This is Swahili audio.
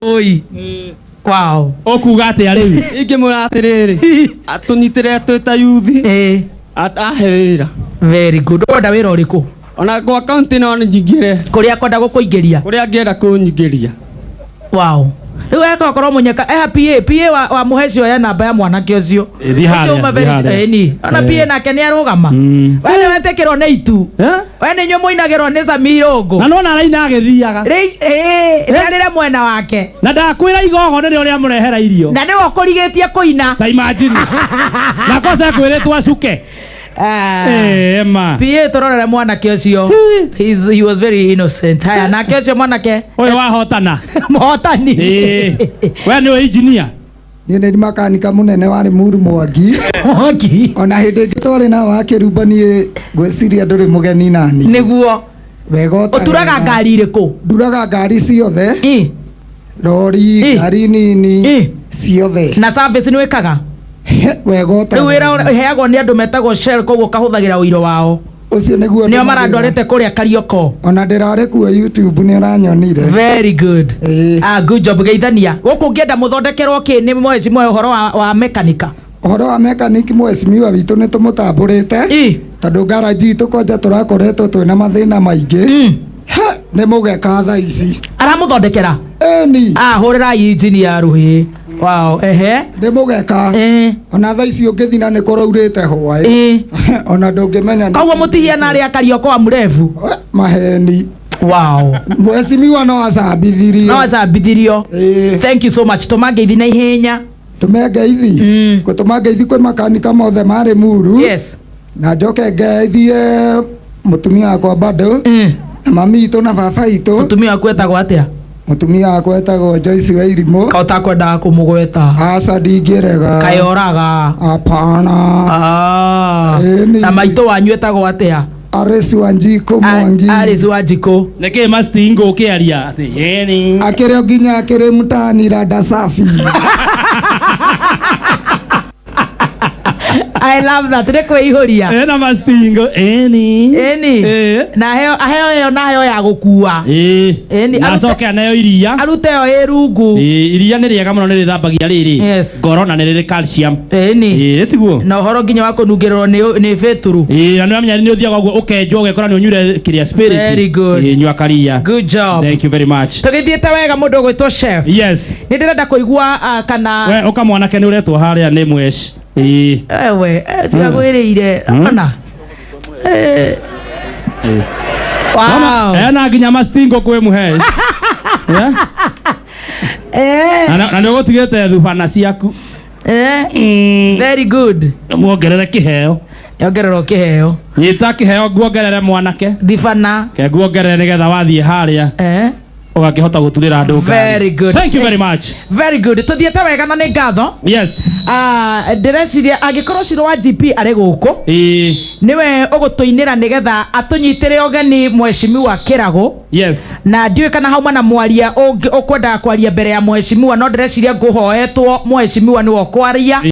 Oi. Wow. Okuga atia riu? Ingimura atiriri. Atunyitire twita yuthi. Aherira. Very good. Oda wira uriku? Ona kwa county no njingire. Kuria kwenda gukuingiria? Kuria ngienda kunyingiria. Wow. Riu eka okoro munyeka PA wa muheci oya namba ya mwanake ucio. Ni. Ona PA nake ni arugama. Wale wetekirwo ni itu. Wene nyo muinagirwo ni Samirongo. Na nona araina agithiaga. Rĩrĩa mwena wake. Na ndakwira igogo nĩ rĩo murehera irio. Na nĩwe ũkũrigetie kũina. Ta imagine. Na kosa kwĩrĩtwo acuke. Ma. PA tororere mwanake ũcio. He was very innocent. Haya nake ũcio mwanake. Oyo wahotana. Mũhotani. We nĩwe engineer. Niĩ nĩ makanika munene wa Limuru Mwangi. Mwangi. Ona hĩndĩ ĩngĩ twarĩ na wa Kĩrumba niĩ ngwĩciria ndũrĩ mũgeni nani. Nĩguo. Wega ũturaga ngari irĩkũ? Nduraga ngari ciothe. Lori, ngari nini ciothe. Na service nĩ wĩkaga? Wega ũtaraga. Rĩu wĩra ũheagwo nĩ andũ metagwo Shell koguo kahũthagĩra ũiro wao. Ucio nĩguo nĩo marandwarĩte kũrĩa Karioko. Ona ndĩrarĩ kuo YouTube nĩ ũranyonire. Very good. Good job geithania. Gũkũ ngĩenda mũthondekerwo kĩ nĩ mwezi mwe ũhoro wa mekanika. Ũhoro wa mekanik mwecimiwa witũ nĩ tũmũtambũrĩte. Tondũ garage itũ kwanja tũrakoretwo twĩna mathĩna maingĩ. Nĩ mũgeka thaa ici. Aramũthondekera? Ĩni. Hũrĩra engineer ruhi. Wow, nĩ mũgeka. Ona thaa ici ũngĩthiĩ na nĩ kũraurĩte hwaĩ. Ona ndũngĩmenya. Koguo mũtihiana arĩa Karioko wa mũrefu? Maheni. Wow. Mwecimiwa no acambithirio. No acambithirio. Thank you so much. Tũmangeithi na ihenya. Tũmengeithi. Tũmangeithi kwĩ makanika mothe ma Limuru. Yes. Na njoke ngeithie mũtumia wakwa bado. Na mami itũ na baba itũ. Mũtumia waku etagwo atĩa? Mũtumia wakwa etagwo Joyce wa Irimũ. Ka ũtakwendaga kũmũgweta? Aca ndingĩrega. Kaĩ oraga? Hapana. Na maitũ wanyu etagwo atĩa? Alice Wanjiku Mwangi. Alice Wanjiku. Nĩkĩ mastingo ũkĩaria? Yeni. Akĩrĩ nginya akĩrĩ mtaani rada safi. I love that. Nĩkwĩihũria. Na mastingo. Eni. Na aheo nayo ya gũkua. Na acoke aneo iria. Arute yo ĩrungu. Iria nĩ rĩega mũno nĩ rĩthambagia rĩrĩ. Ngoro na nĩ rĩrĩ calcium. Tiguo. Na ũhoro nginya wa kũnungĩrĩrwo nĩ bĩtũru. Na nĩ wamenya nĩ ũthiaga ũguo ũkenjwo ũgekora nĩ ũnyuire kĩrĩa spirit. Very good. Nyua karia. Good job. Thank you very much. Tũgĩthiĩte wega mũndũ ũgwĩtwo chef. Yes. Nĩ ndĩrenda kũigua kana. We ũka mwanake nĩ ũretwo harĩa nĩ mweci. Ewe, ciagwĩrĩire. Ona. Wow. Na nginya mastingo kwĩ mũheci. Na nĩ ũgũtigĩte thubana ciaku. Very good. Muongerere kĩheo. Yongererwo kĩheo. Nyita kĩheo nguongerere mwanake. Thibana. Ke nguongerere nĩgetha wathiĩ harĩa. Ũgakĩhota gũturĩra andũ ngari. Very good. Thank you very much. Very good. Tuthiĩte wega na nĩ ngatho. Yes. Ndĩreciria angĩkorwo Ciro wa GP arĩ gũkũ. Nĩwe ũgũtũinĩra nĩgetha atũnyitĩre ũgeni Mheshimiwa Kĩragũ. Yes. Na ndiũĩ kana hauma na mwaria ũkwendaga kwaria mbere ya Mheshimiwa no ndĩreciria ngũhoetwo Mheshimiwa nĩwe ũkwaria.